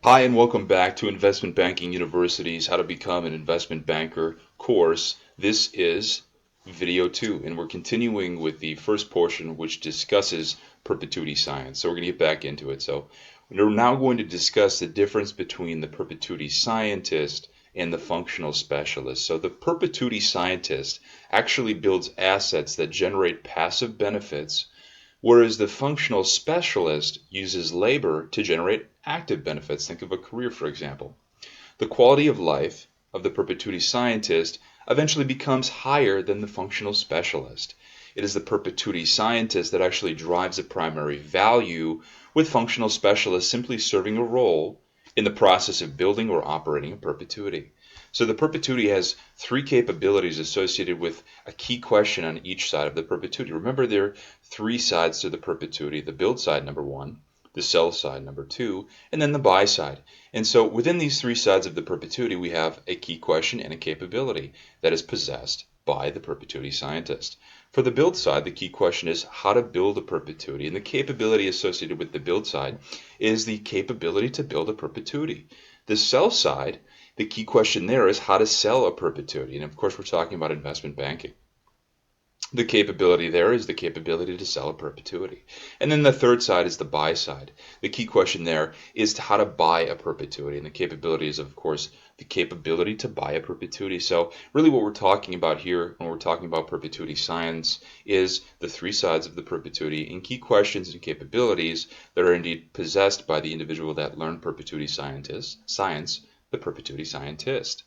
Hi, and welcome back to Investment Banking University's How to Become an Investment Banker course. This is video 2, and we're continuing with the first portion, which discusses perpetuity science. So we're going to get back into it. So we're now going to discuss the difference between the perpetuity scientist and the functional specialist. So the perpetuity scientist actually builds assets that generate passive benefits, whereas the functional specialist uses labor to generate active benefits. Think of a career, for example. The quality of life of the perpetuity scientist eventually becomes higher than the functional specialist. It is the perpetuity scientist that actually drives the primary value, with functional specialists simply serving a role in the process of building or operating a perpetuity. So the perpetuity has three capabilities associated with a key question on each side of the perpetuity. Remember, there are three sides to the perpetuity: the build side, number one; the sell side, number two; and then the buy side. And so within these three sides of the perpetuity, we have a key question and a capability that is possessed by the perpetuity scientist. For the build side, the key question is how to build a perpetuity, and the capability associated with the build side is the capability to build a perpetuity. The sell side, the key question there is how to sell a perpetuity, and of course we're talking about investment banking. The capability there is the capability to sell a perpetuity. And then the third side is the buy side. The key question there is how to buy a perpetuity. And the capability is, of course, the capability to buy a perpetuity. So really what we're talking about here when we're talking about perpetuity science is the three sides of the perpetuity and key questions and capabilities that are indeed possessed by the individual that learned perpetuity science, the perpetuity scientist.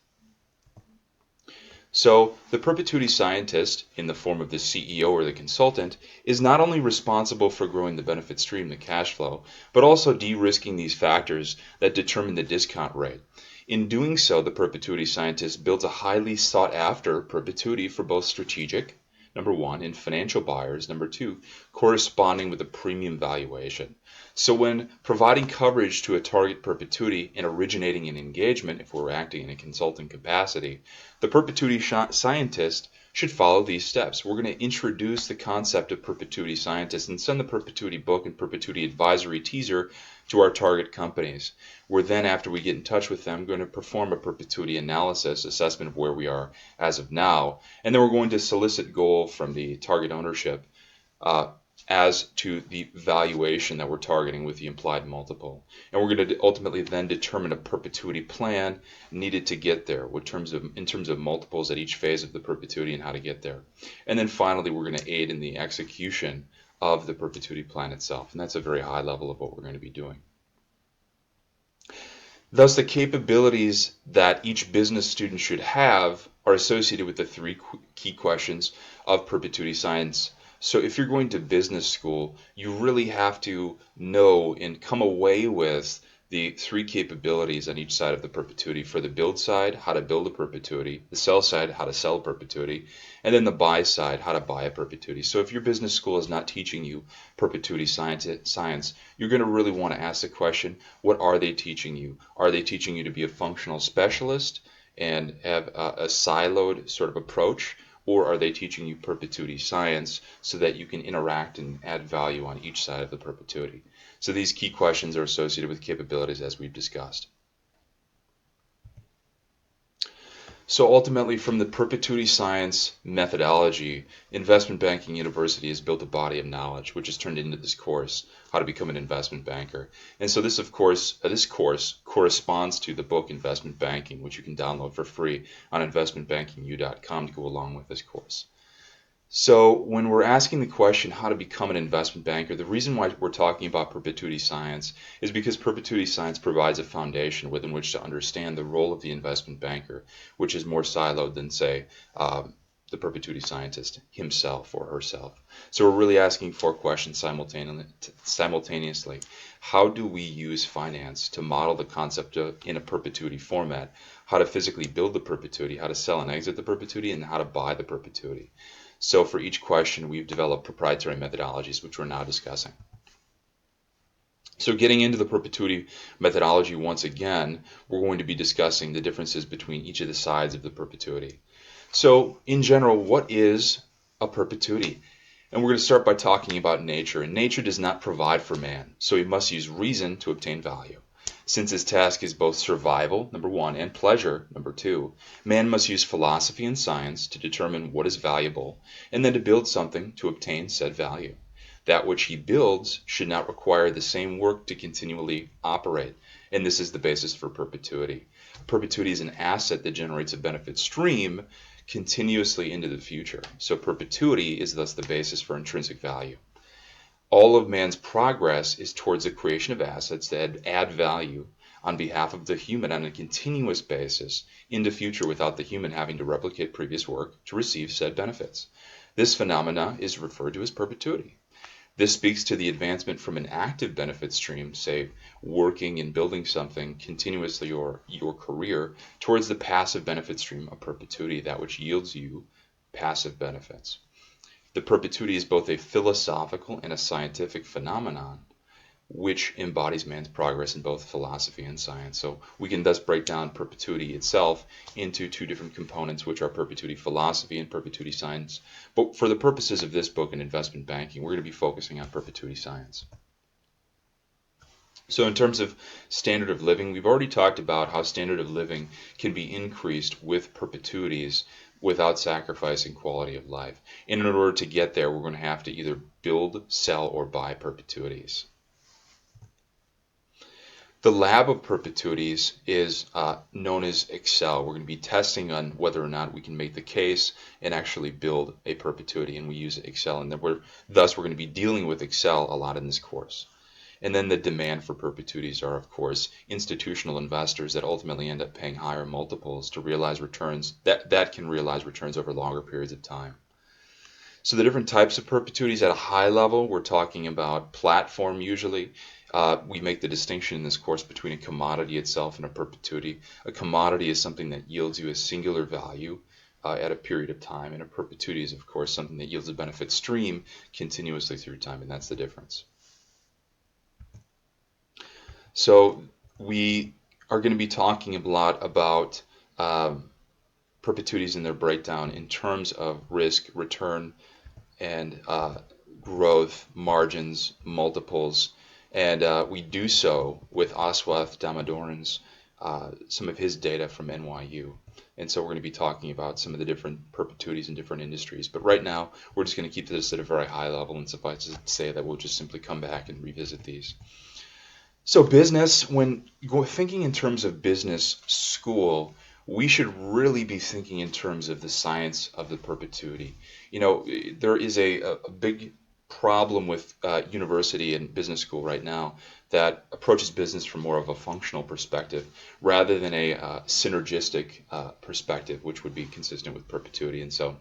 So the perpetuity scientist, in the form of the CEO or the consultant, is not only responsible for growing the benefit stream, the cash flow, but also de-risking these factors that determine the discount rate. In doing so, the perpetuity scientist builds a highly sought after perpetuity for both strategic, number one, and financial buyers, number two, corresponding with a premium valuation. So when providing coverage to a target perpetuity and originating an engagement, if we're acting in a consulting capacity, the perpetuity scientist should follow these steps. We're going to introduce the concept of perpetuity scientist and send the perpetuity book and perpetuity advisory teaser to our target companies. We're then, after we get in touch with them, going to perform a perpetuity analysis, assessment of where we are as of now, and then we're going to solicit goal from the target ownership as to the valuation that we're targeting with the implied multiple. And we're going to ultimately then determine a perpetuity plan needed to get there in terms of multiples at each phase of the perpetuity and how to get there. And then finally, we're going to aid in the execution of the perpetuity plan itself. And that's a very high level of what we're going to be doing. Thus, the capabilities that each business student should have are associated with the three key questions of perpetuity science. So if you're going to business school, you really have to know and come away with the three capabilities on each side of the perpetuity. For the build side, how to build a perpetuity; the sell side, how to sell a perpetuity; and then the buy side, how to buy a perpetuity. So if your business school is not teaching you perpetuity science, you're going to really want to ask the question, what are they teaching you? Are they teaching you to be a functional specialist and have a siloed sort of approach? Or are they teaching you perpetuity science so that you can interact and add value on each side of the perpetuity? So these key questions are associated with capabilities as we've discussed. So ultimately, from the perpetuity science methodology, Investment Banking University has built a body of knowledge, which is turned into this course, How to Become an Investment Banker. And so this, of course, this course corresponds to the book Investment Banking, which you can download for free on investmentbankingu.com to go along with this course. So when we're asking the question how to become an investment banker, the reason why we're talking about perpetuity science is because perpetuity science provides a foundation within which to understand the role of the investment banker, which is more siloed than, say, the perpetuity scientist himself or herself. So we're really asking four questions simultaneously. How do we use finance to model the concept in a perpetuity format? How to physically build the perpetuity, how to sell and exit the perpetuity, and how to buy the perpetuity. So for each question, we've developed proprietary methodologies, which we're now discussing. So getting into the perpetuity methodology once again, we're going to be discussing the differences between each of the sides of the perpetuity. So in general, what is a perpetuity? And we're going to start by talking about nature. And nature does not provide for man, so he must use reason to obtain value. Since his task is both survival, number one, and pleasure, number two, man must use philosophy and science to determine what is valuable, and then to build something to obtain said value. That which he builds should not require the same work to continually operate, and this is the basis for perpetuity. Perpetuity is an asset that generates a benefit stream continuously into the future. So perpetuity is thus the basis for intrinsic value. All of man's progress is towards the creation of assets that add value on behalf of the human on a continuous basis in the future without the human having to replicate previous work to receive said benefits. This phenomena is referred to as perpetuity. This speaks to the advancement from an active benefit stream, say working and building something continuously or your career, towards the passive benefit stream of perpetuity, that which yields you passive benefits. The perpetuity is both a philosophical and a scientific phenomenon which embodies man's progress in both philosophy and science. So we can thus break down perpetuity itself into two different components, which are perpetuity philosophy and perpetuity science. But for the purposes of this book in investment banking, we're going to be focusing on perpetuity science. So in terms of standard of living, we've already talked about how standard of living can be increased with perpetuities without sacrificing quality of life. And in order to get there, we're going to have to either build, sell, or buy perpetuities. The lab of perpetuities is known as Excel. We're going to be testing on whether or not we can make the case and actually build a perpetuity, and we use Excel. And then thus we're going to be dealing with Excel a lot in this course. And then the demand for perpetuities are, of course, institutional investors that ultimately end up paying higher multiples to realize returns that can realize returns over longer periods of time. So the different types of perpetuities at a high level, we're talking about platform usually. We make the distinction in this course between a commodity itself and a perpetuity. A commodity is something that yields you a singular value at a period of time, and a perpetuity is, of course, something that yields a benefit stream continuously through time, and that's the difference. So we are going to be talking a lot about perpetuities and their breakdown in terms of risk, return, and growth, margins, multiples. And we do so with Aswath Damodaran's, some of his data from NYU. And so we're going to be talking about some of the different perpetuities in different industries. But right now, we're just going to keep this at a very high level, and suffice it to say that we'll just simply come back and revisit these. So business, when thinking in terms of business school, we should really be thinking in terms of the science of the perpetuity. You know, there is a big problem with university and business school right now that approaches business from more of a functional perspective rather than a synergistic perspective, which would be consistent with perpetuity. And so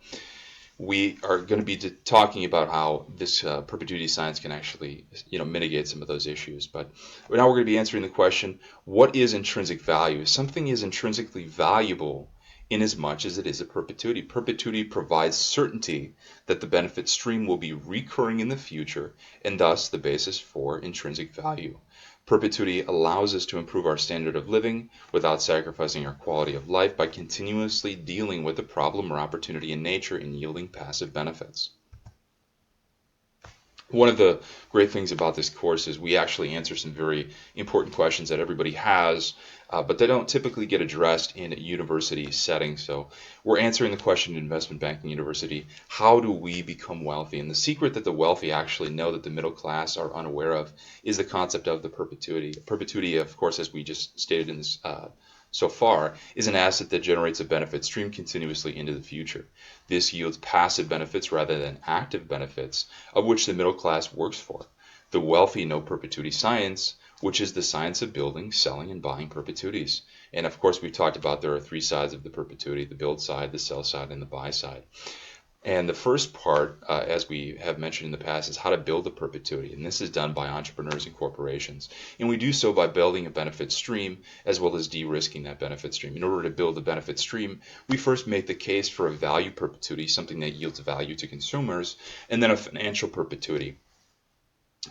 we are going to be talking about how this perpetuity science can actually, mitigate some of those issues. But now we're going to be answering the question, what is intrinsic value? Something is intrinsically valuable in as much as it is a perpetuity. Perpetuity provides certainty that the benefit stream will be recurring in the future, and thus the basis for intrinsic value. Perpetuity allows us to improve our standard of living without sacrificing our quality of life by continuously dealing with a problem or opportunity in nature and yielding passive benefits. One of the great things about this course is we actually answer some very important questions that everybody has, but they don't typically get addressed in a university setting. So we're answering the question in Investment Banking University, how do we become wealthy? And the secret that the wealthy actually know that the middle class are unaware of is the concept of the perpetuity. Perpetuity, of course, as we just stated in this so far, is an asset that generates a benefit stream continuously into the future. This yields passive benefits rather than active benefits, of which the middle class works for. The wealthy know perpetuity science, which is the science of building, selling, and buying perpetuities. And of course, we've talked about there are three sides of the perpetuity: the build side, the sell side, and the buy side. And the first part, as we have mentioned in the past, is how to build a perpetuity. And this is done by entrepreneurs and corporations. And we do so by building a benefit stream as well as de-risking that benefit stream. In order to build a benefit stream, we first make the case for a value perpetuity, something that yields value to consumers, and then a financial perpetuity.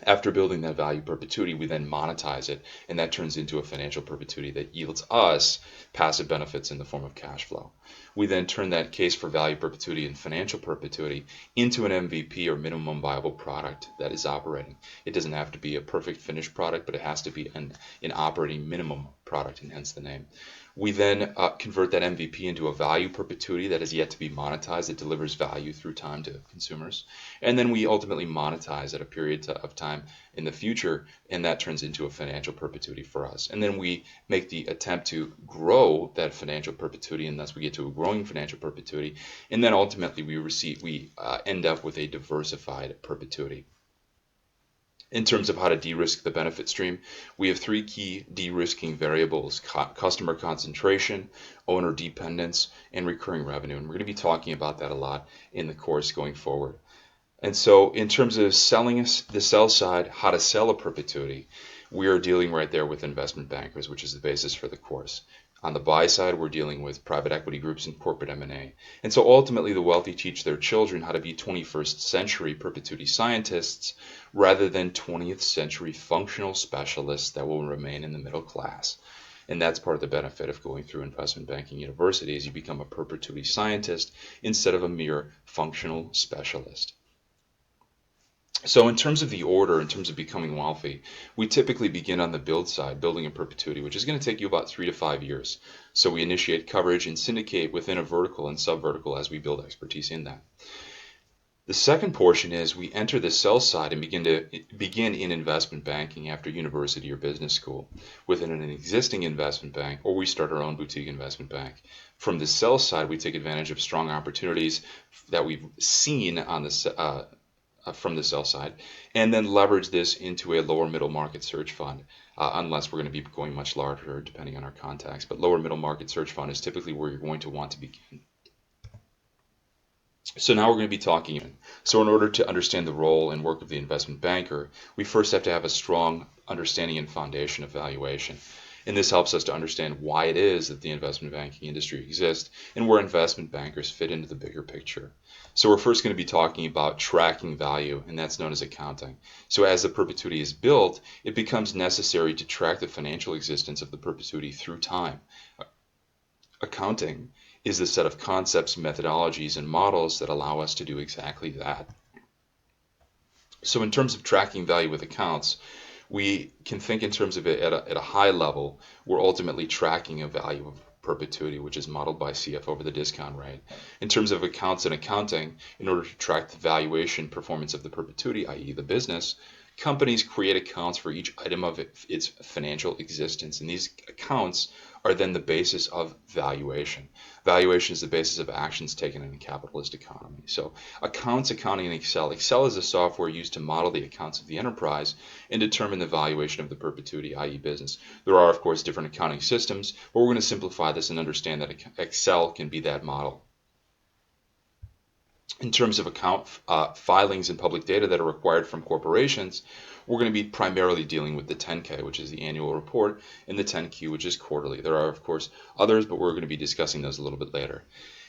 After building that value perpetuity, we then monetize it, and that turns into a financial perpetuity that yields us passive benefits in the form of cash flow. We then turn that case for value perpetuity and financial perpetuity into an MVP, or minimum viable product, that is operating. It doesn't have to be a perfect finished product, but it has to be an operating minimum product, and hence the name. We then convert that MVP into a value perpetuity that is yet to be monetized. It delivers value through time to consumers. And then we ultimately monetize at a period of time in the future, and that turns into a financial perpetuity for us. And then we make the attempt to grow that financial perpetuity, and thus we get to a growing financial perpetuity. And then ultimately we end up with a diversified perpetuity. In terms of how to de-risk the benefit stream, we have three key de-risking variables: customer concentration, owner dependence, and recurring revenue. And we're going to be talking about that a lot in the course going forward. And so in terms of selling the sell side, how to sell a perpetuity, we are dealing right there with investment bankers, which is the basis for the course. On the buy side, we're dealing with private equity groups and corporate M&A. And so ultimately, the wealthy teach their children how to be 21st century perpetuity scientists rather than 20th century functional specialists that will remain in the middle class. And that's part of the benefit of going through investment banking university, is you become a perpetuity scientist instead of a mere functional specialist. So in terms of the order, in terms of becoming wealthy, we typically begin on the build side, building a perpetuity, which is going to take you about 3 to 5 years. So we initiate coverage and syndicate within a vertical and sub-vertical as we build expertise in that. The second portion is we enter the sell side and begin in investment banking after university or business school within an existing investment bank, or we start our own boutique investment bank. From the sell side, we take advantage of strong opportunities that we've seen on the from the sell side, and then leverage this into a lower middle market search fund, unless we're going to be going much larger depending on our contacts. But lower middle market search fund is typically where you're going to want to begin. So now we're going to be talking. So in order to understand the role and work of the investment banker, we first have to have a strong understanding and foundation of valuation. And this helps us to understand why it is that the investment banking industry exists and where investment bankers fit into the bigger picture. So we're first going to be talking about tracking value, and that's known as accounting. So as the perpetuity is built, it becomes necessary to track the financial existence of the perpetuity through time. Accounting is the set of concepts, methodologies, and models that allow us to do exactly that. So in terms of tracking value with accounts, we can think in terms of it at a high level. We're ultimately tracking a value of perpetuity, which is modeled by CF over the discount rate. In terms of accounts and accounting, in order to track the valuation performance of the perpetuity, i.e. the business, companies create accounts for each item of its financial existence, and these accounts are then the basis of valuation. Valuation is the basis of actions taken in a capitalist economy. So accounts, accounting, and Excel. Excel is a software used to model the accounts of the enterprise and determine the valuation of the perpetuity, i.e. business. There are, of course, different accounting systems, but we're going to simplify this and understand that Excel can be that model. In terms of account filings and public data that are required from corporations, we're going to be primarily dealing with the 10K, which is the annual report, and the 10Q, which is quarterly. There are, of course, others, but we're going to be discussing those a little bit later.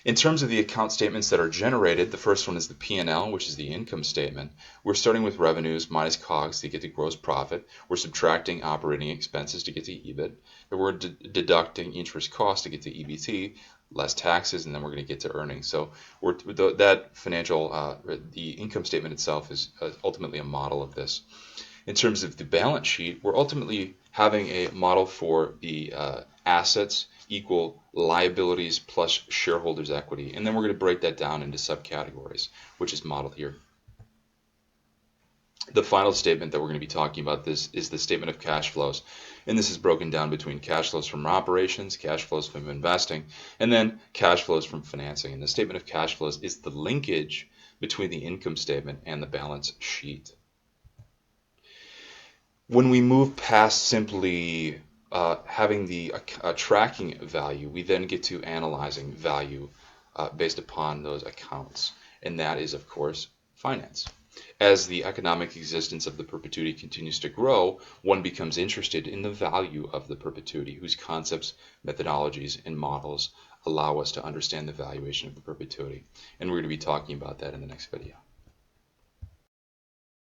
In terms of the account statements that are generated, the first one is the P&L, which is the income statement. We're starting with revenues minus COGS to get to gross profit. We're subtracting operating expenses to get to EBIT. And we're deducting interest costs to get to EBT, less taxes, and then we're going to get to earnings. So that financial, the income statement itself is ultimately a model of this. In terms of the balance sheet, we're ultimately having a model for the assets equal liabilities plus shareholders' equity. And then we're going to break that down into subcategories, which is modeled here. The final statement that we're going to be talking about this is the statement of cash flows. And this is broken down between cash flows from operations, cash flows from investing, and then cash flows from financing. And the statement of cash flows is the linkage between the income statement and the balance sheet. When we move past simply having the tracking value, we then get to analyzing value based upon those accounts. And that is, of course, finance. As the economic existence of the perpetuity continues to grow, one becomes interested in the value of the perpetuity, whose concepts, methodologies, and models allow us to understand the valuation of the perpetuity. And we're going to be talking about that in the next video.